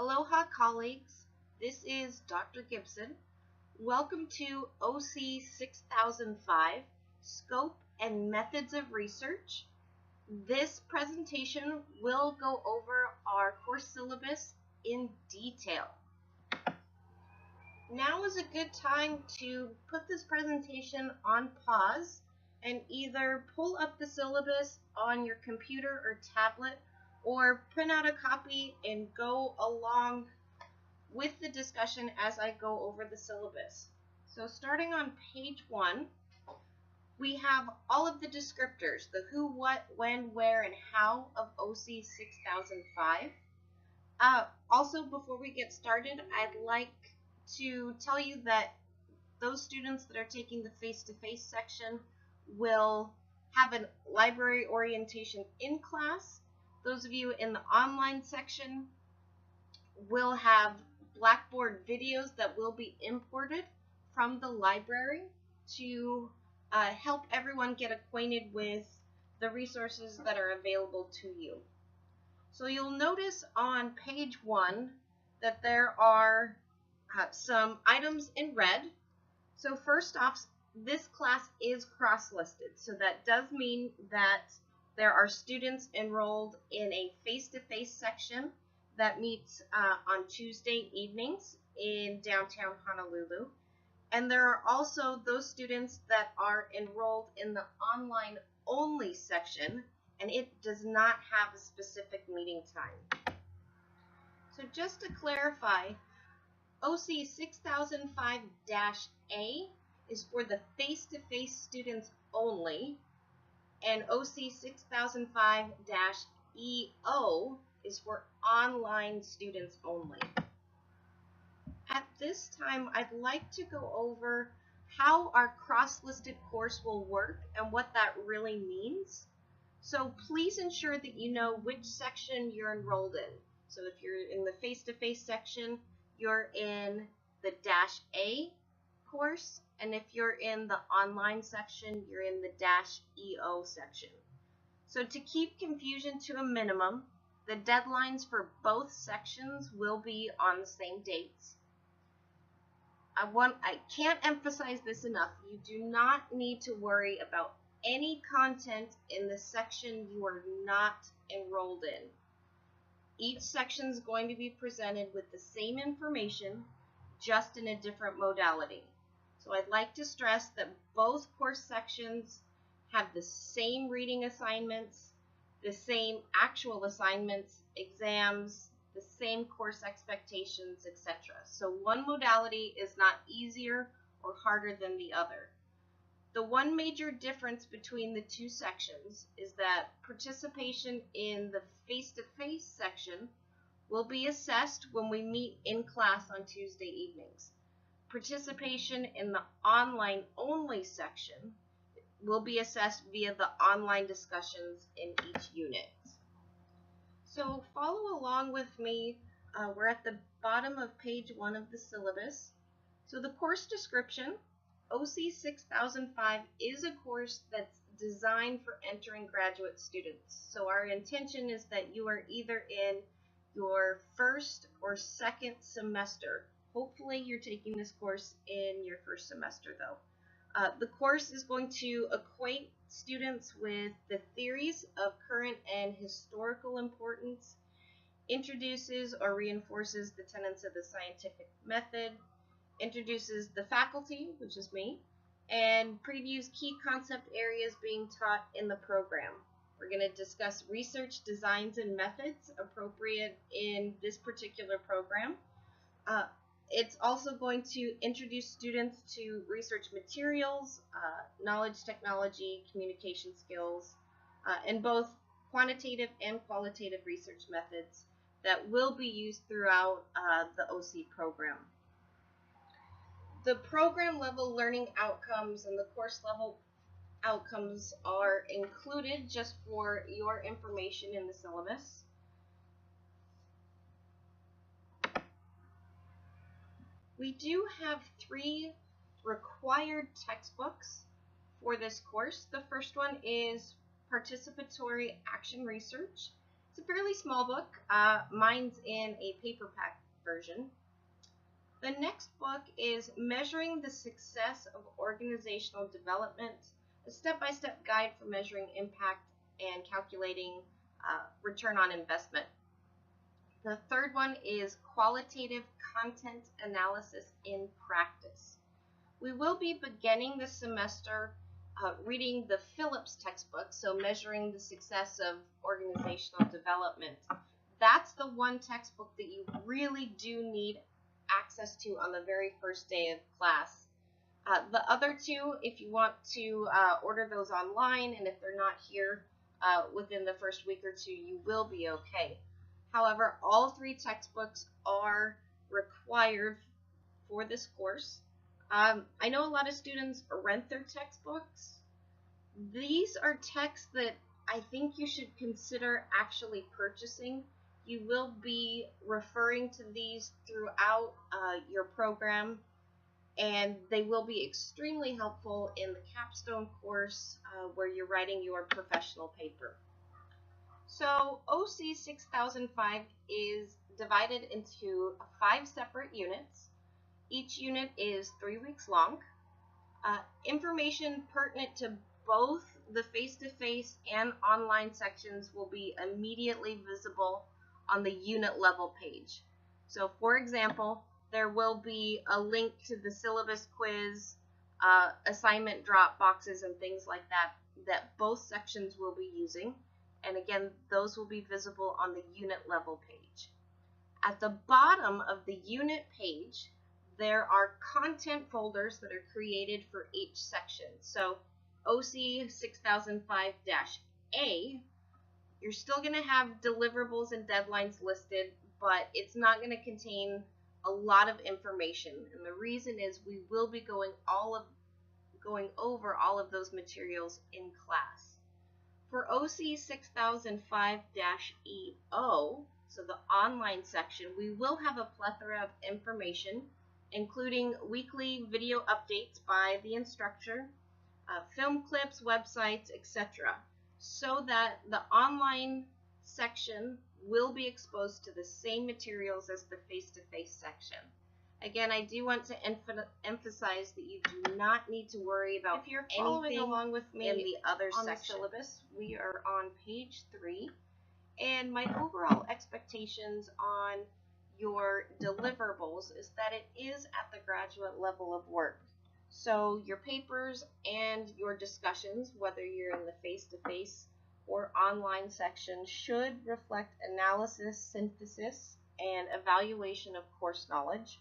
Aloha colleagues, this is Dr. Gibson. Welcome to OC 6005, Scope and Methods of Research. This presentation will go over our course syllabus in detail. Now is a good time to put this presentation on pause and either pull up the syllabus on your computer or tablet or print out a copy and go along with the discussion as I go over the syllabus. So starting on page 1, we have all of the descriptors, the who, what, when, where, and how of OC 6005. Also, before we get started, I'd like to tell you that those students that are taking the face-to-face section will have a library orientation in class. Those of you in the online section will have Blackboard videos that will be imported from the library to help everyone get acquainted with the resources that are available to you. So you'll notice on page 1 that there are some items in red. So first off, this class is cross-listed, so that does mean that there are students enrolled in a face-to-face section that meets on Tuesday evenings in downtown Honolulu. And there are also those students that are enrolled in the online only section, and it does not have a specific meeting time. So just to clarify, OC 6005-A is for the face-to-face students only, and OC 6005-EO is for online students only. At this time, I'd like to go over how our cross-listed course will work and what that really means. So please ensure that you know which section you're enrolled in. So if you're in the face-to-face section, you're in the -A course, and if you're in the online section, you're in the -EO section. So to keep confusion to a minimum, the deadlines for both sections will be on the same dates. I can't emphasize this enough. You do not need to worry about any content in the section you are not enrolled in. Each section is going to be presented with the same information, just in a different modality. So I'd like to stress that both course sections have the same reading assignments, the same actual assignments, exams, the same course expectations, etc. So one modality is not easier or harder than the other. The one major difference between the two sections is that participation in the face-to-face section will be assessed when we meet in class on Tuesday evenings. Participation in the online-only section will be assessed via the online discussions in each unit. So follow along with me. We're at the bottom of page 1 of the syllabus. So the course description, OC 6005 is a course that's designed for entering graduate students. So our intention is that you are either in your first or second semester. Hopefully you're taking this course in your first semester though. The course is going to acquaint students with the theories of current and historical importance, introduces or reinforces the tenets of the scientific method, introduces the faculty, which is me, and previews key concept areas being taught in the program. We're going to discuss research designs and methods appropriate in this particular program. It's also going to introduce students to research materials, knowledge technology, communication skills, and both quantitative and qualitative research methods that will be used throughout the OC program. The program level learning outcomes and the course level outcomes are included just for your information in the syllabus. We do have 3 required textbooks for this course. The first one is Participatory Action Research, It's a fairly small book. Mine's in a paperback version. The next book is Measuring the Success of Organizational Development, a step-by-step guide for measuring impact and calculating return on investment. The third one is Qualitative Content Analysis in Practice. We will be beginning this semester reading the Phillips textbook, so Measuring the Success of Organizational Development. That's the one textbook that you really do need access to on the very first day of class. The other two, if you want to order those online, and if they're not here within the first week or two, you will be okay. However, all three textbooks are required for this course. I know a lot of students rent their textbooks. These are texts that I think you should consider actually purchasing. You will be referring to these throughout your program, and they will be extremely helpful in the capstone course where you're writing your professional paper. So OC 6005 is divided into 5 separate units. Each unit is 3 weeks long. Information pertinent to both the face-to-face and online sections will be immediately visible on the unit level page. So for example, there will be a link to the syllabus quiz, assignment drop boxes, and things like that that both sections will be using. And again, those will be visible on the unit level page. At the bottom of the unit page, there are content folders that are created for each section. So OC 6005-A, you're still going to have deliverables and deadlines listed, but it's not going to contain a lot of information. And the reason is we will be going over all of those materials in class. For OC 6005-EO, so the online section, we will have a plethora of information, including weekly video updates by the instructor, film clips, websites, etc., so that the online section will be exposed to the same materials as the face-to-face section. Again, I do want to emphasize that you do not need to worry about if you're following along with me in the other section. The syllabus. We are on page 3, and my overall expectations on your deliverables is that it is at the graduate level of work. So your papers and your discussions, whether you're in the face-to-face or online section, should reflect analysis, synthesis, and evaluation of course knowledge.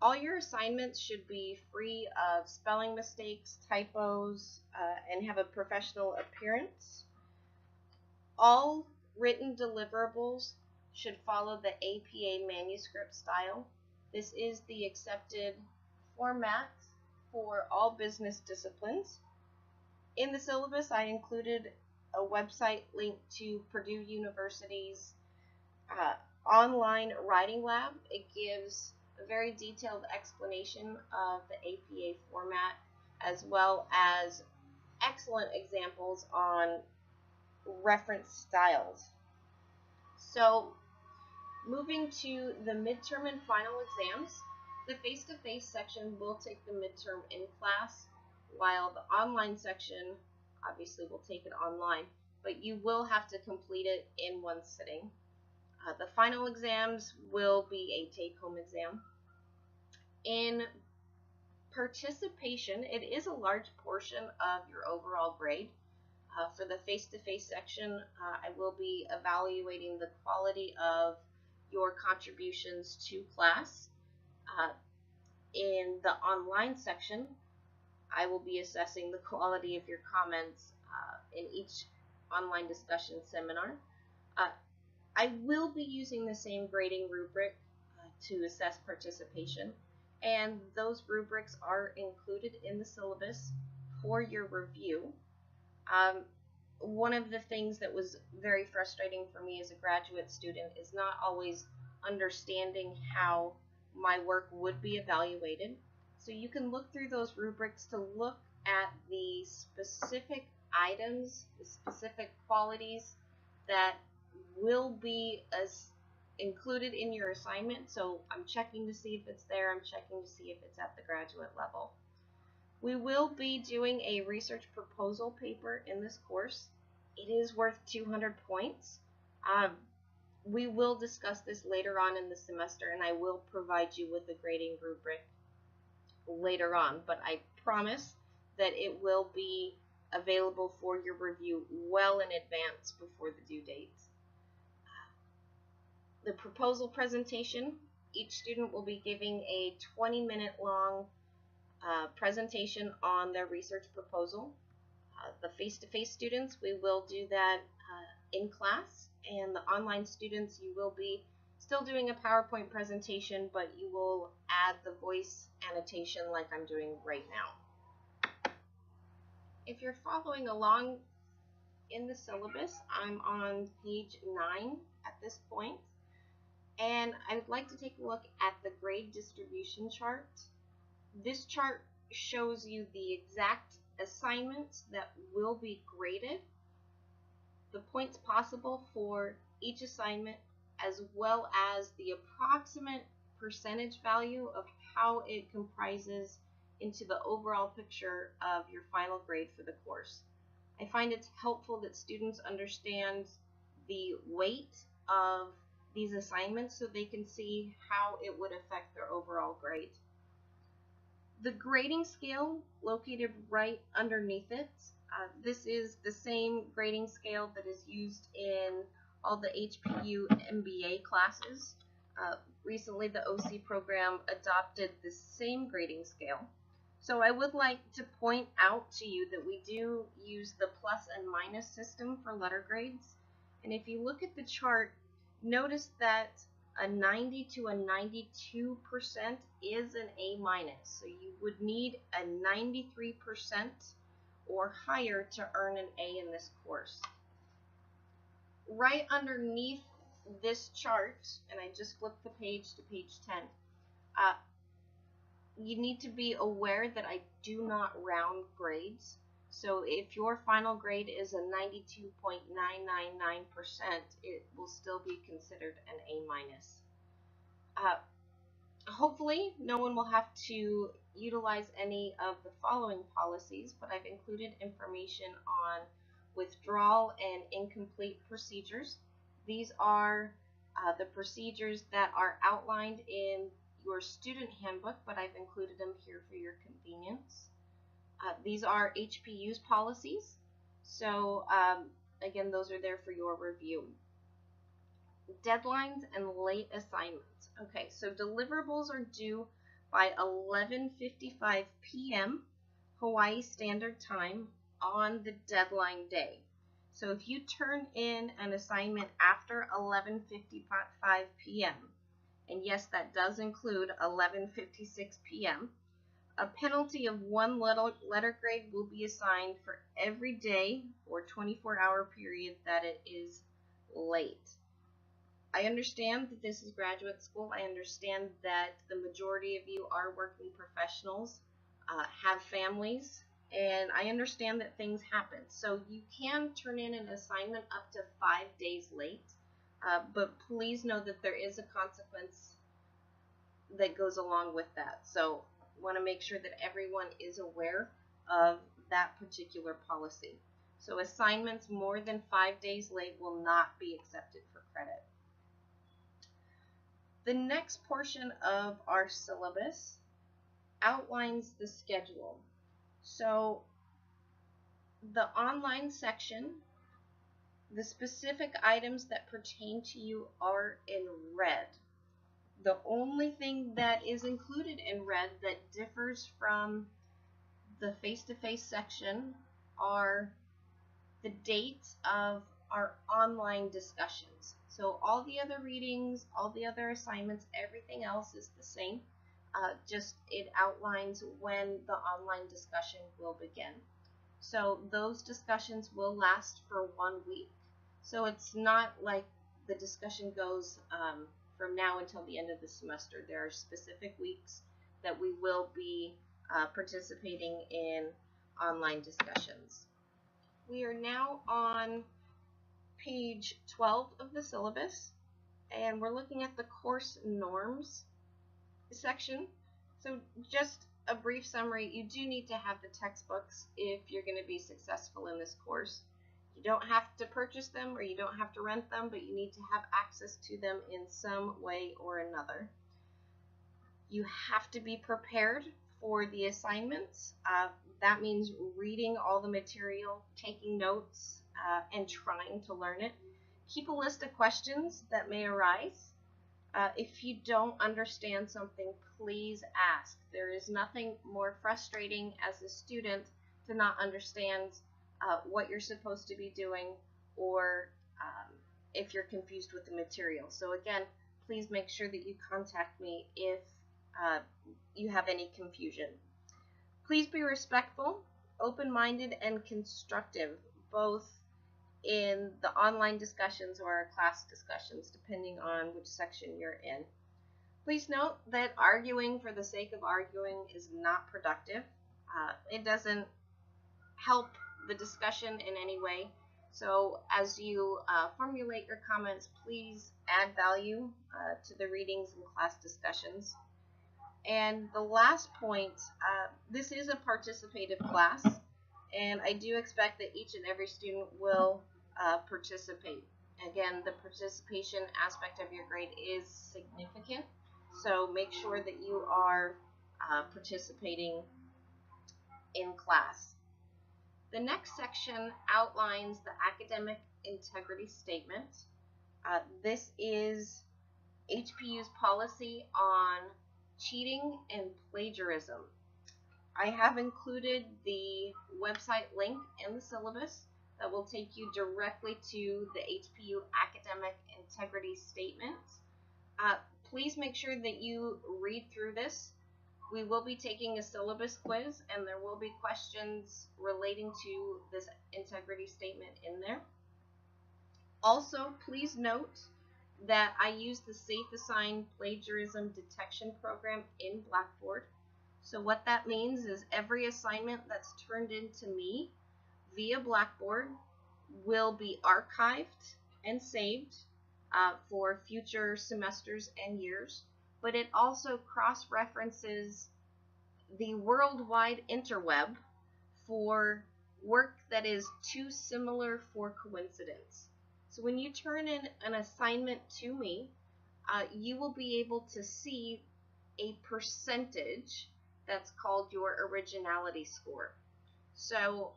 All your assignments should be free of spelling mistakes, typos, and have a professional appearance. All written deliverables should follow the APA manuscript style. This is the accepted format for all business disciplines. In the syllabus, I included a website link to Purdue University's online writing lab. It gives a very detailed explanation of the APA format, as well as excellent examples on reference styles. So, moving to the midterm and final exams, the face-to-face section will take the midterm in class, while the online section obviously will take it online, but you will have to complete it in one sitting. The final exams will be a take-home exam. In participation, it is a large portion of your overall grade. For the face-to-face section, I will be evaluating the quality of your contributions to class. In the online section, I will be assessing the quality of your comments in each online discussion seminar. I will be using the same grading rubric to assess participation, and those rubrics are included in the syllabus for your review. One of the things that was very frustrating for me as a graduate student is not always understanding how my work would be evaluated. So you can look through those rubrics to look at the specific items, the specific qualities that will be included in your assignment, so I'm checking to see if it's there. I'm checking to see if it's at the graduate level. We will be doing a research proposal paper in this course. It is worth 200 points. We will discuss this later on in the semester, and I will provide you with a grading rubric later on, but I promise that it will be available for your review well in advance before the due date. The proposal presentation, each student will be giving a 20-minute long presentation on their research proposal. The face-to-face students, we will do that in class, and the online students, you will be still doing a PowerPoint presentation, but you will add the voice annotation like I'm doing right now. If you're following along in the syllabus, I'm on page 9 at this point, and I would like to take a look at the grade distribution chart. This chart shows you the exact assignments that will be graded, the points possible for each assignment, as well as the approximate percentage value of how it comprises into the overall picture of your final grade for the course. I find it's helpful that students understand the weight of these assignments so they can see how it would affect their overall grade. The grading scale located right underneath it, this is the same grading scale that is used in all the HPU MBA classes. Recently the OC program adopted the same grading scale. So I would like to point out to you that we do use the plus and minus system for letter grades. And if you look at the chart, notice that a 90 to a 92% is an A minus. So you would need a 93% or higher to earn an A in this course. Right underneath this chart, and I just flipped the page to page 10, you need to be aware that I do not round grades. So if your final grade is a 92.999%, it will still be considered an A minus. Hopefully, no one will have to utilize any of the following policies, but I've included information on withdrawal and incomplete procedures. These are the procedures that are outlined in your student handbook, but I've included them here for your convenience. These are HPU's policies, so again, those are there for your review. Deadlines and late assignments. Okay, so deliverables are due by 11:55 p.m. Hawaii Standard Time on the deadline day. So if you turn in an assignment after 11:55 p.m., and yes, that does include 11:56 p.m., a penalty of 1 letter grade will be assigned for every day or 24-hour period that it is late. I understand that this is graduate school. I understand that the majority of you are working professionals, have families, and I understand that things happen. So you can turn in an assignment up to 5 days late, but please know that there is a consequence that goes along with that. So I want to make sure that everyone is aware of that particular policy. So assignments more than 5 days late will not be accepted for credit. The next portion of our syllabus outlines the schedule. So the online section, the specific items that pertain to you are in red. The only thing that is included in red that differs from the face-to-face section are the dates of our online discussions. So all the other readings, all the other assignments, everything else is the same. Just it outlines when the online discussion will begin. So those discussions will last for 1 week. So it's not like the discussion goes from now until the end of the semester. There are specific weeks that we will be participating in online discussions. We are now on page 12 of the syllabus, and we're looking at the course norms section. So just a brief summary, you do need to have the textbooks if you're going to be successful in this course. You don't have to purchase them or you don't have to rent them, but you need to have access to them in some way or another. You have to be prepared for the assignments. That means reading all the material, taking notes, and trying to learn it. Keep a list of questions that may arise. If you don't understand something, please ask. There is nothing more frustrating as a student to not understand what you're supposed to be doing, or if you're confused with the material. So again, please make sure that you contact me if you have any confusion. Please be respectful, open-minded, and constructive, both in the online discussions or our class discussions, depending on which section you're in. Please note that arguing for the sake of arguing is not productive. It doesn't help the discussion in any way. So as you formulate your comments, please add value to the readings and class discussions. And the last point, this is a participative class, and I do expect that each and every student will participate. Again, the participation aspect of your grade is significant, so make sure that you are participating in class. The next section outlines the academic integrity statement. This is HPU's policy on cheating and plagiarism. I have included the website link in the syllabus that will take you directly to the HPU academic integrity statement. Please make sure that you read through this. We will be taking a syllabus quiz, and there will be questions relating to this integrity statement in there. Also, please note that I use the SafeAssign plagiarism detection program in Blackboard. So what that means is every assignment that's turned in to me via Blackboard will be archived and saved for future semesters and years, but it also cross-references the worldwide interweb for work that is too similar for coincidence. So when you turn in an assignment to me, you will be able to see a percentage that's called your originality score. So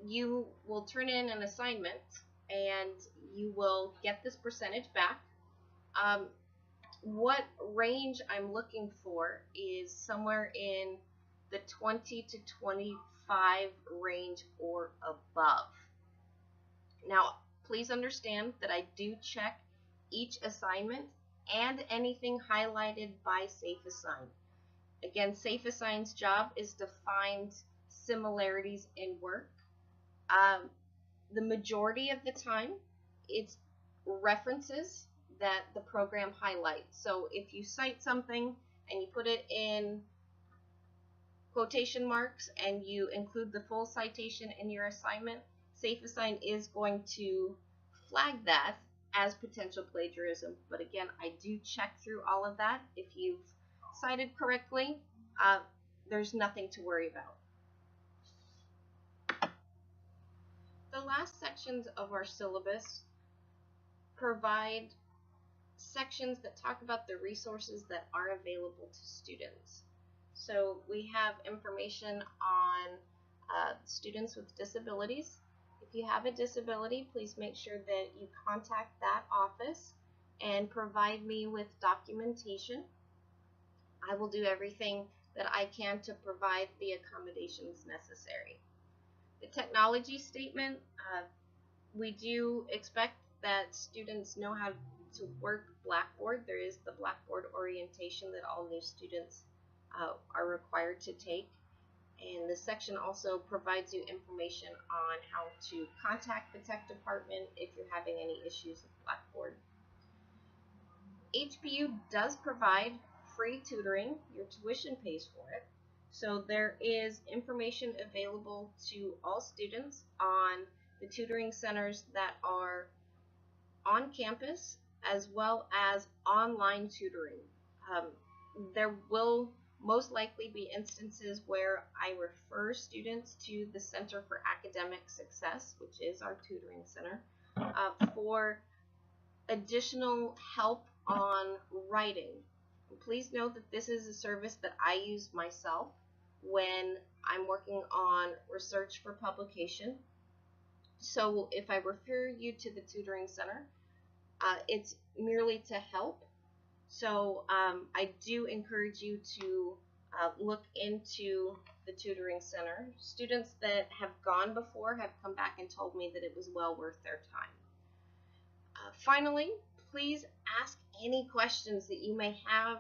you will turn in an assignment and you will get this percentage back. What range I'm looking for is somewhere in the 20 to 25 range or above. Now, please understand that I do check each assignment and anything highlighted by SafeAssign. Again, SafeAssign's job is to find similarities in work. The majority of the time, it's references that the program highlights. So if you cite something and you put it in quotation marks and you include the full citation in your assignment, SafeAssign is going to flag that as potential plagiarism. But again, I do check through all of that. If you've cited correctly, there's nothing to worry about. The last sections of our syllabus provide sections that talk about the resources that are available to students. So we have information on students with disabilities. If you have a disability, please make sure that you contact that office and provide me with documentation. I will do everything that I can to provide the accommodations necessary. The technology statement, we do expect that students know how to work Blackboard. There is the Blackboard orientation that all new students are required to take. And this section also provides you information on how to contact the tech department if you're having any issues with Blackboard. HPU does provide free tutoring. Your tuition pays for it. So there is information available to all students on the tutoring centers that are on campus as well as online tutoring. There will most likely be instances where I refer students to the Center for Academic Success, which is our tutoring center, for additional help on writing. Please note that this is a service that I use myself when I'm working on research for publication. So if I refer you to the tutoring center, it's merely to help. So I do encourage you to look into the tutoring center. Students that have gone before have come back and told me that it was well worth their time. Finally, please ask any questions that you may have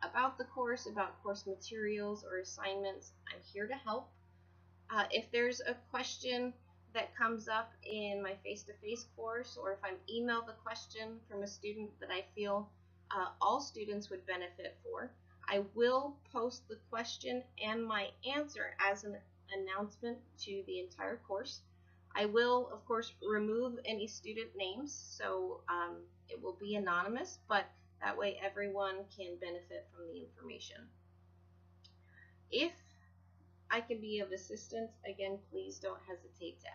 about the course, about course materials or assignments. I'm here to help. If there's a question that comes up in my face-to-face course, or if I'm emailed a question from a student that I feel all students would benefit for, I will post the question and my answer as an announcement to the entire course. I will, of course, remove any student names, so it will be anonymous, but that way everyone can benefit from the information. If I can be of assistance, again, please don't hesitate to